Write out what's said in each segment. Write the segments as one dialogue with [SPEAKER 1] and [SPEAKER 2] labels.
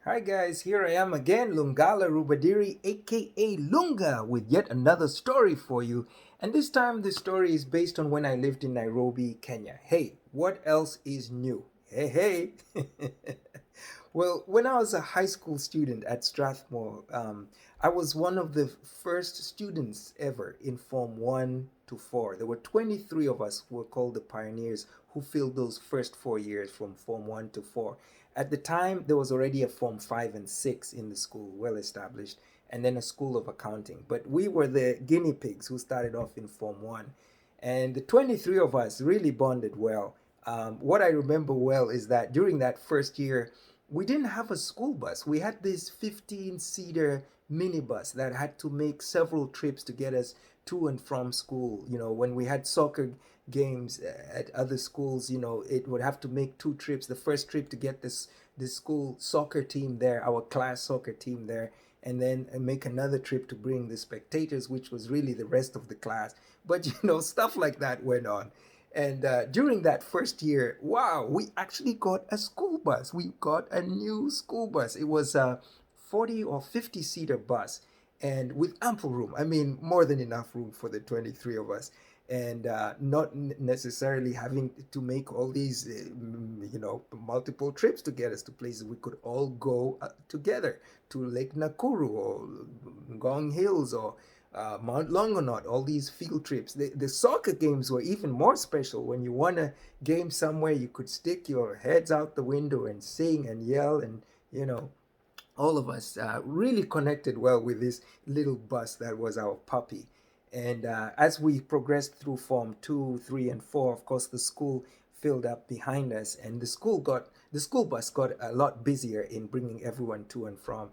[SPEAKER 1] Hi guys, here I am again, Lungala Rubadiri, aka Lunga, with yet another story for you. And this time the story is based on when I lived in Nairobi, Kenya. Hey, what else is new? Hey, hey. Well, when I was a high school student at Strathmore, I was one of the first students ever in Form 1 to 4. There were 23 of us who were called the pioneers who filled those first 4 years from Form 1 to 4. At the time, there was already a Form 5 and 6 in the school, well established, and then a School of Accounting. But we were the guinea pigs who started off in Form 1. And the 23 of us really bonded well. What I remember well is that during that first year, we didn't have a school bus. We had this 15-seater minibus that had to make several trips to get us to and from school. You know, when we had soccer games at other schools, it would have to make two trips. The first trip to get this school soccer team there, our class soccer team there, and then make another trip to bring the spectators, which was really the rest of the class. But stuff like that went on. And during that first year, wow, we actually got a school bus. We got a new school bus. It was a 40 or 50-seater bus and with ample room. I mean, more than enough room for the 23 of us. And not necessarily having to make all these, multiple trips to get us to places. We could all go together to Lake Nakuru or Ngong Hills or Mount Longonot, all these field trips. The soccer games were even more special. When you won a game somewhere, you could stick your heads out the window and sing and yell, and all of us really connected well with this little bus that was our puppy. And as we progressed through Form 2, 3, and 4, of course, the school filled up behind us, and the school bus got a lot busier in bringing everyone to and from.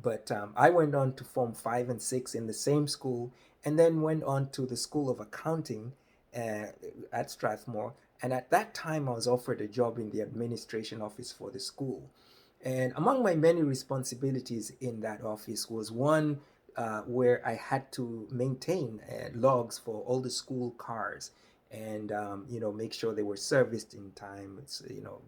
[SPEAKER 1] But I went on to Form 5 and 6 in the same school, and then went on to the School of Accounting uh, at Strathmore. And at that time, I was offered a job in the administration office for the school. And among my many responsibilities in that office was one where I had to maintain logs for all the school cars and make sure they were serviced in time,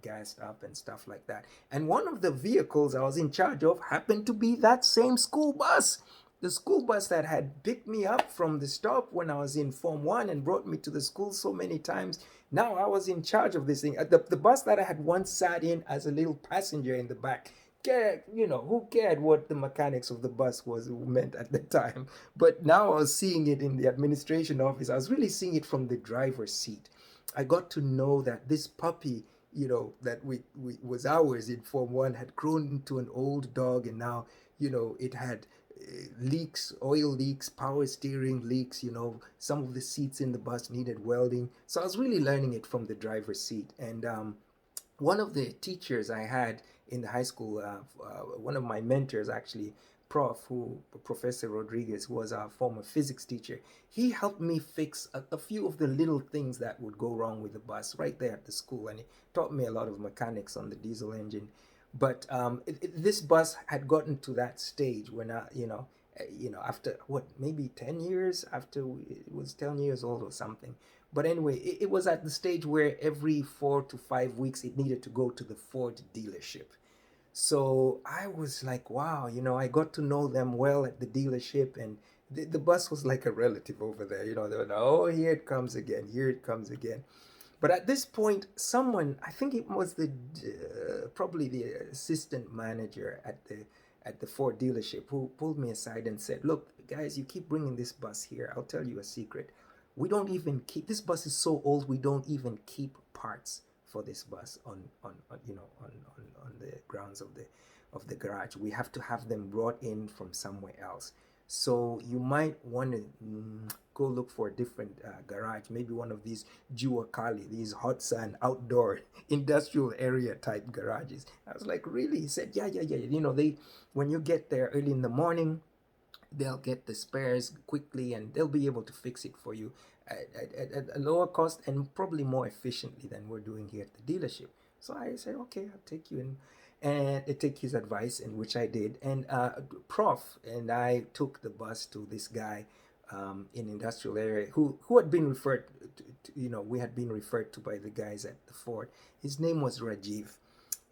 [SPEAKER 1] gassed up and stuff like that. And one of the vehicles I was in charge of happened to be that same school bus. The school bus that had picked me up from the stop when I was in Form 1 and brought me to the school so many times. Now I was in charge of this thing. The bus that I had once sat in as a little passenger in the back, who cared what the mechanics of the bus was meant at the time? But now I was seeing it in the administration office. I was really seeing it from the driver's seat. I got to know that this puppy, that we was ours in Form 1 had grown into an old dog, and now, it had leaks, oil leaks, power steering leaks. Some of the seats in the bus needed welding. So I was really learning it from the driver's seat. And one of the teachers I had in the high school, one of my mentors actually, Professor Rodriguez, was our former physics teacher. He helped me fix a few of the little things that would go wrong with the bus right there at the school, and he taught me a lot of mechanics on the diesel engine. But this bus had gotten to that stage when after what, maybe 10 years after it was 10 years old or something. But anyway, it was at the stage where every 4 to 5 weeks it needed to go to the Ford dealership. So I was like, wow, I got to know them well at the dealership, and the bus was like a relative over there. They were like, oh, here it comes again, here it comes again. But at this point, someone, I think it was probably the assistant manager at the Ford dealership, who pulled me aside and said, "Look, guys, you keep bringing this bus here. I'll tell you a secret. We don't even keep this bus is so old. We don't even keep parts for this bus on the grounds of the garage. We have to have them brought in from somewhere else. So you might want to go look for a different garage, maybe one of these Juakali, these hot sun outdoor industrial area type garages." I was like, "Really?" He said, "Yeah, yeah, yeah. They when you get there early in the morning, they'll get the spares quickly and they'll be able to fix it for you at a lower cost and probably more efficiently than we're doing here at the dealership." So I said, "Okay, I'll take you in." And I take his advice, and which I did. And Prof and I took the bus to this guy in industrial area who had been referred we had been referred to by the guys at the Ford. His name was Rajiv.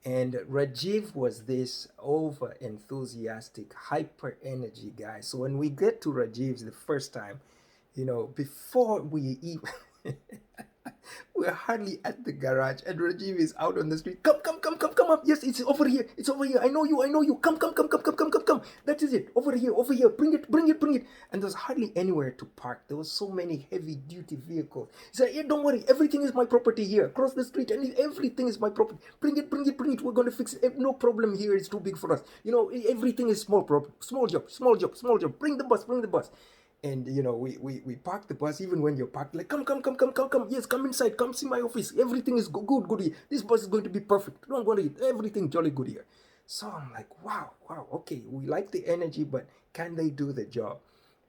[SPEAKER 1] And Rajiv was this over enthusiastic, hyper energy guy. So when we get to Rajiv's the first time, before we even we're hardly at the garage, and Rajiv is out on the street. Come, come, come, come, come up. Yes, it's over here. It's over here. I know you. I know you. Come, come, come, come, come, come, come, come. That is it. Over here. Over here. Bring it. Bring it. Bring it. And there's hardly anywhere to park. There was so many heavy duty vehicles. He said, "Yeah, don't worry. Everything is my property here. Across the street, and everything is my property. Bring it. Bring it. Bring it. We're going to fix it. No problem here. It's too big for us. Everything is small problem. Small job. Small job. Small job. Bring the bus. Bring the bus." And we park the bus. Even when you're parked, like, come, come, come, come, come, come, yes, come inside, come see my office, everything is good here. This bus is going to be perfect, don't worry, everything jolly good here. So I'm like, wow, okay, we like the energy, but can they do the job?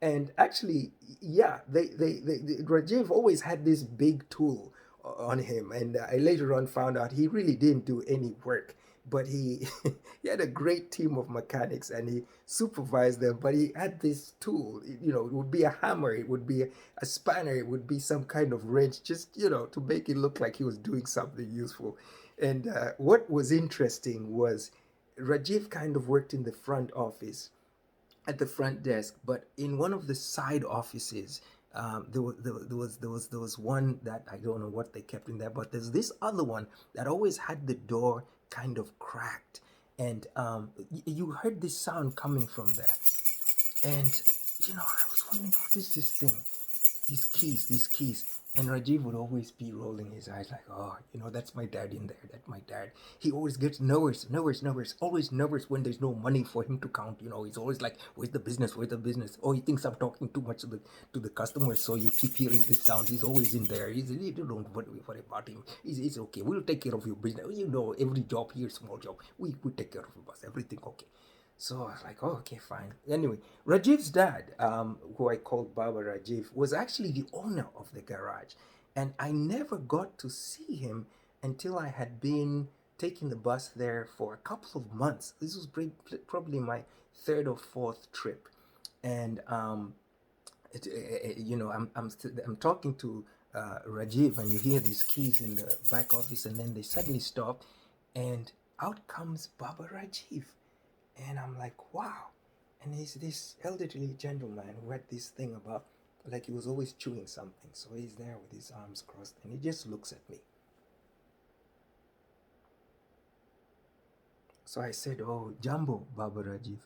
[SPEAKER 1] And actually, yeah, Rajiv always had this big tool on him, and I later on found out he really didn't do any work, but he he had a great team of mechanics, and he supervised them. But he had this tool, it would be a hammer, it would be a spanner, it would be some kind of wrench, just to make it look like he was doing something useful. And what was interesting was Rajiv kind of worked in the front office, at the front desk, but in one of the side offices, there was one that I don't know what they kept in there, but there's this other one that always had the door kind of cracked, and you heard this sound coming from there, and I was wondering, what is this thing? These keys. And Rajiv would always be rolling his eyes like, oh, that's my dad in there. That's my dad. He always gets nervous, always nervous when there's no money for him to count. He's always like, where's the business? Where's the business? Oh, he thinks I'm talking too much to the customers, so you keep hearing this sound. He's always in there. You don't worry about him. It's okay. We'll take care of your business. Every job here, small job. We take care of your boss. Everything okay. So I was like, oh, okay, fine. Anyway, Rajiv's dad, who I called Baba Rajiv, was actually the owner of the garage. And I never got to see him until I had been taking the bus there for a couple of months. This was probably my third or fourth trip. And, I'm talking to Rajiv, and you hear these keys in the back office, and then they suddenly stop, and out comes Baba Rajiv. And I'm like, wow. And he's this elderly gentleman who had this thing about, like, he was always chewing something. So he's there with his arms crossed, and he just looks at me. So I said, oh, Jambo, Baba Rajiv.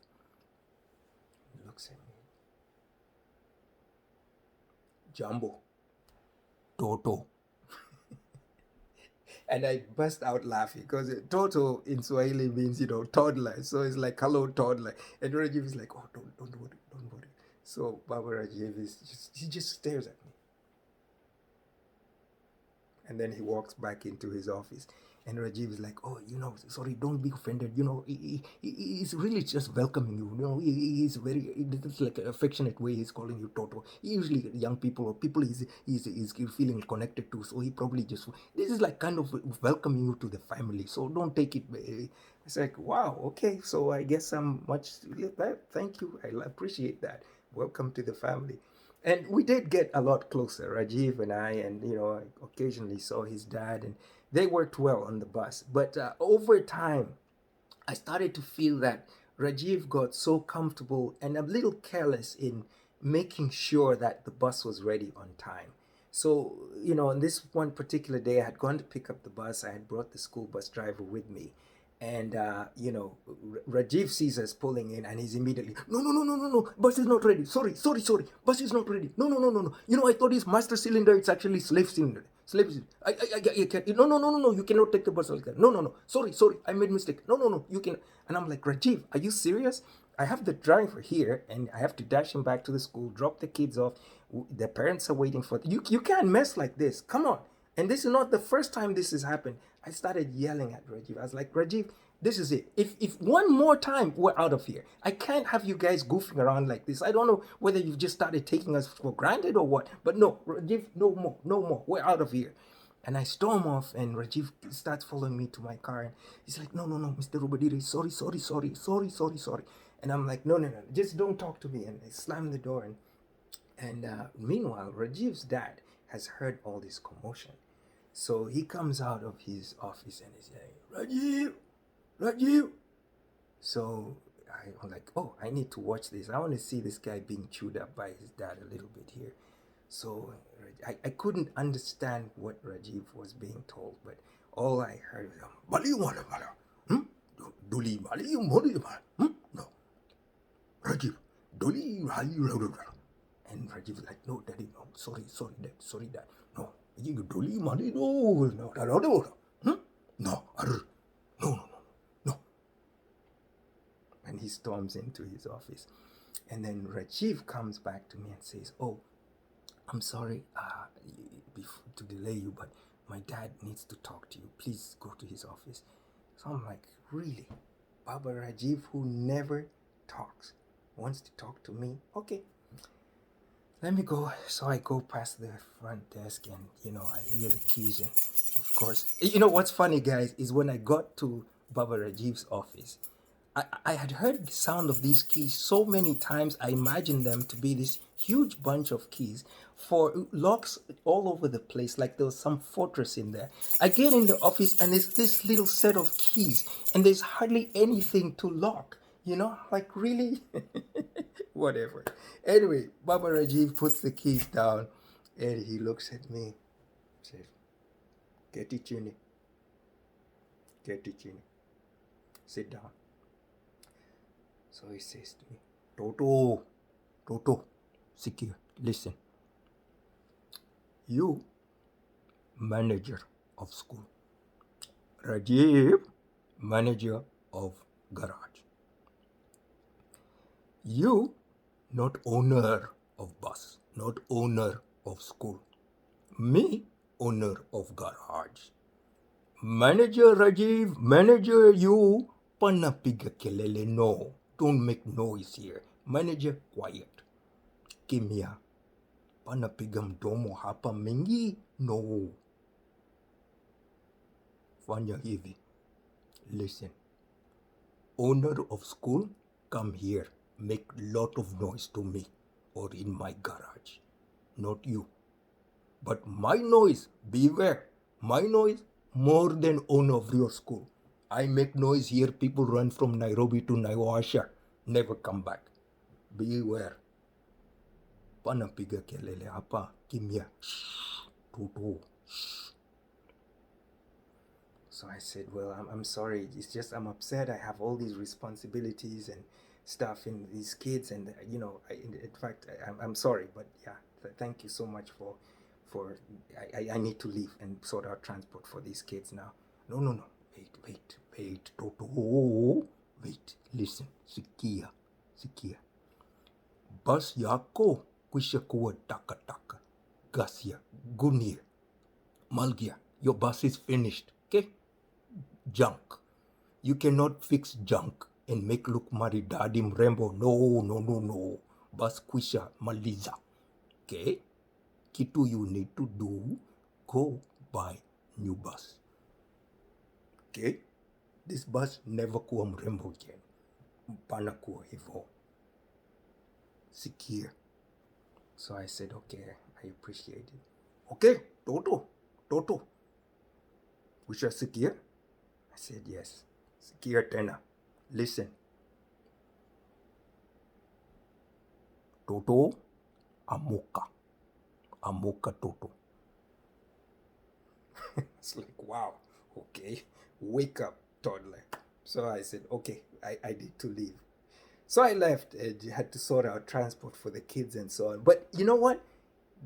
[SPEAKER 1] He looks at me. Jambo. Toto. And I burst out laughing because Toto in Swahili means, toddler. So it's like, hello, toddler. And Rajiv is like, oh, don't worry, don't worry. So Baba Rajiv he just stares at me. And then he walks back into his office. And Rajiv is like, oh, sorry, don't be offended. He's really just welcoming you. He's very, it's like an affectionate way he's calling you Toto. Usually young people or people he's feeling connected to. So he probably this is like kind of welcoming you to the family. So don't take it. It's like, wow, okay. So I guess I'm thank you. I appreciate that. Welcome to the family. And we did get a lot closer, Rajiv and I occasionally saw his dad, and they worked well on the bus. But over time, I started to feel that Rajiv got so comfortable and a little careless in making sure that the bus was ready on time. So, on this one particular day, I had gone to pick up the bus. I had brought the school bus driver with me. And, Rajiv sees us pulling in, and he's immediately, no, bus is not ready. Sorry. Bus is not ready. No. I thought it's master cylinder. It's actually slave cylinder. Slave cylinder. I can't. No. You cannot take the bus like that. No. Sorry. I made mistake. No. You can. And I'm like, Rajiv, are you serious? I have the driver here, and I have to dash him back to the school, drop the kids off. The parents are waiting for you. You can't mess like this. Come on. And this is not the first time this has happened. I started yelling at Rajiv. I was like, Rajiv, this is it. If one more time we're out of here, I can't have you guys goofing around like this. I don't know whether you've just started taking us for granted or what. But no, Rajiv, no more. We're out of here. And I storm off, and Rajiv starts following me to my car. And he's like, no, Mr. Rubadiri, sorry. And I'm like, no, just don't talk to me. And I slam the door. And meanwhile, Rajiv's dad has heard all this commotion. So he comes out of his office and he's saying, Rajiv, Rajiv. So I'm like, oh, I need to watch this. I want to see this guy being chewed up by his dad a little bit here. So I couldn't understand what Rajiv was being told, but all I heard was, Bali wala wala. Duli Bali Moli. No. Rajiv, Doli Bali. And Rajiv was like, no, daddy, no. Sorry, dad. No. You Doli Mali, no. No, no. And he storms into his office. And then Rajiv comes back to me and says, oh, I'm sorry to delay you, but my dad needs to talk to you. Please go to his office. So I'm like, really? Baba Rajiv, who never talks, wants to talk to me? Okay, let me go. So I go past the front desk and, I hear the keys. And of course, what's funny, guys, is when I got to Baba Rajiv's office, I had heard the sound of these keys so many times. I imagined them to be this huge bunch of keys for locks all over the place, like there was some fortress in there. I get in the office and there's this little set of keys, and there's hardly anything to lock. Like really? Whatever. Anyway, Baba Rajiv puts the keys down and he looks at me, says, Get it, Chini. Sit down. So he says to me, Toto, Sikir, listen. You, manager of school. Rajiv, manager of garage. You, not owner of bus, not owner of school. Me, owner of garage. Manager Rajiv, manager you, panapiga kelele no. Don't make noise here. Manager, quiet. Kimya. Panapiga mdomo hapa mingi? No. Fanya hivi. Listen. Owner of school, come here. Make lot of noise to me or in my garage. Not you. But my noise, beware. My noise, more than owner of your school. I make noise here, people run from Nairobi to Naivasha, never come back. Beware. Panapiga kelele hapa, kimya. Shh, Toto. Shh. So I said, well, I'm sorry. It's just I'm upset. I have all these responsibilities and stuff in these kids, and in fact, I'm sorry, but yeah, thank you so much for I need to leave and sort out transport for these kids now. No. Wait, Toto. Wait, listen, sikia. Bus yako kwisha kuwa taka. Gasia, gunia, malgia. Your bus is finished, okay? Junk. You cannot fix junk and make look maridadi mrembo. No. Bus kwisha maliza, okay? Kitu you need to do, go buy new bus. Okay? This bus never kuwa mrembo again. Mpana kuwa hivo. Sikia. So I said, okay, I appreciate it. Okay, Toto. Wisha sikia? I said, yes. Sikia tena. Listen. Toto, amuka Toto. It's like, wow, okay. Wake up, toddler. So I said, okay, I need to leave. So I left and had to sort out transport for the kids and so on. But you know what?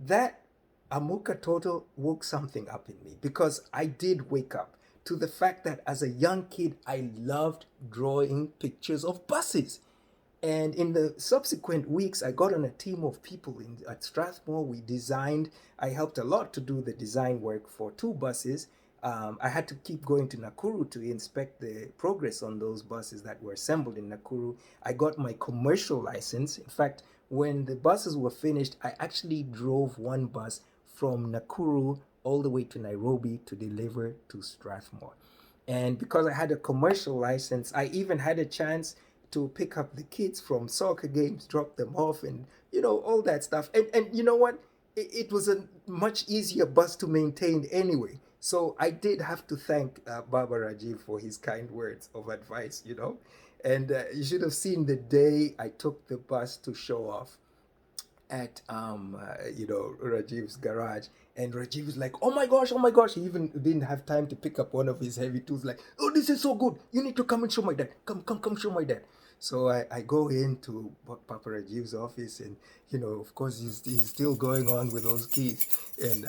[SPEAKER 1] That Amuka Toto woke something up in me, because I did wake up to the fact that as a young kid, I loved drawing pictures of buses. And in the subsequent weeks, I got on a team of people at Strathmore. I helped a lot to do the design work for 2 buses. I had to keep going to Nakuru to inspect the progress on those buses that were assembled in Nakuru. I got my commercial license. In fact, when the buses were finished, I actually drove one bus from Nakuru all the way to Nairobi to deliver to Strathmore. And because I had a commercial license, I even had a chance to pick up the kids from soccer games, drop them off, and all that stuff. And you know what? It was a much easier bus to maintain anyway. So I did have to thank Baba Rajiv for his kind words of advice, you know. And you should have seen the day I took the bus to show off at Rajiv's garage, and Rajiv was like, oh my gosh, he even didn't have time to pick up one of his heavy tools, like, oh, this is so good, you need to come and show my dad, come show my dad. So I go into Papa Rajiv's office, and of course he's still going on with those keys, and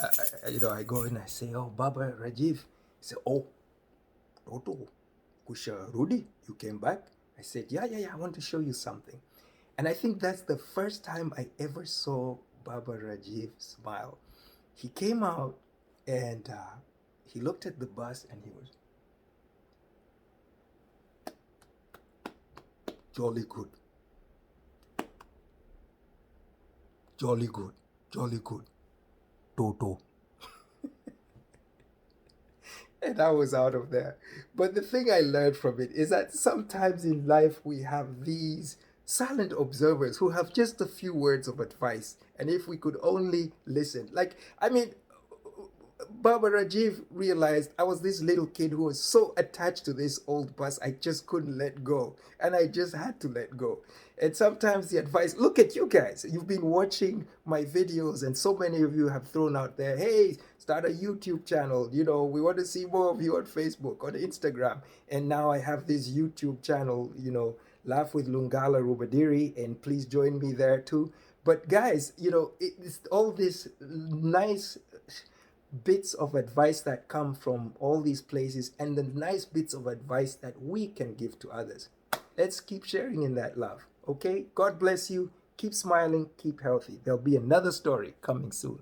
[SPEAKER 1] I go in, I say, oh, Baba Rajiv. He said, oh, Toto, Kusha Rudy, you came back? I said, yeah, I want to show you something. And I think that's the first time I ever saw Baba Rajiv smile. He came out, and he looked at the bus, and he was jolly good, jolly good, jolly good, Toto. And I was out of there. But the thing I learned from it is that sometimes in life we have these silent observers who have just a few words of advice. And if we could only listen. Like, I mean, Baba Rajiv realized I was this little kid who was so attached to this old bus, I just couldn't let go. And I just had to let go. And sometimes the advice, look at you guys, you've been watching my videos, and so many of you have thrown out there, hey, start a YouTube channel. We want to see more of you on Facebook, on Instagram. And now I have this YouTube channel, Laugh with Lungala Rubadiri, and please join me there too. But guys, it's all this nice bits of advice that come from all these places, and the nice bits of advice that we can give to others. Let's keep sharing in that love. Okay? God bless you. Keep smiling. Keep healthy. There'll be another story coming soon.